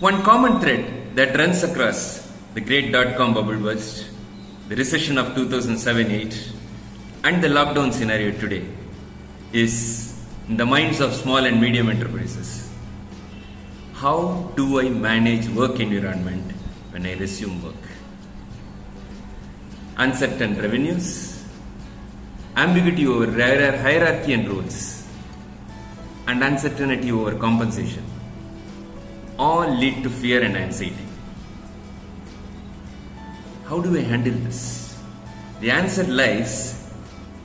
One common thread that runs across the great dot-com bubble burst, the recession of 2007-8, and the lockdown scenario today is in the minds of small and medium enterprises. How do I manage work environment when I resume work? Uncertain revenues, ambiguity over hierarchy and roles, and uncertainty over compensation all lead to fear and anxiety. How do I handle this? The answer lies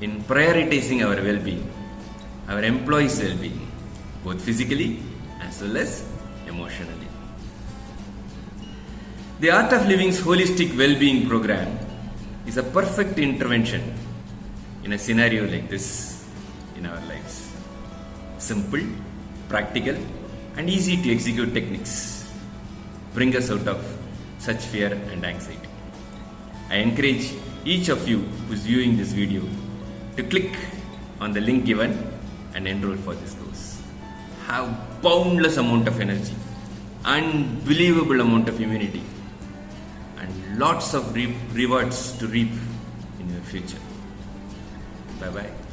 in prioritizing our well-being, our employees' well-being, both physically as well as emotionally. The Art of Living's holistic well-being program is a perfect intervention in a scenario like this in our lives. Simple, practical, and easy to execute techniques bring us out of such fear and anxiety. I encourage each of you who is viewing this video to click on the link given and enroll for this course. Have boundless amount of energy, unbelievable amount of immunity, and lots of rewards to reap in your future. Bye bye.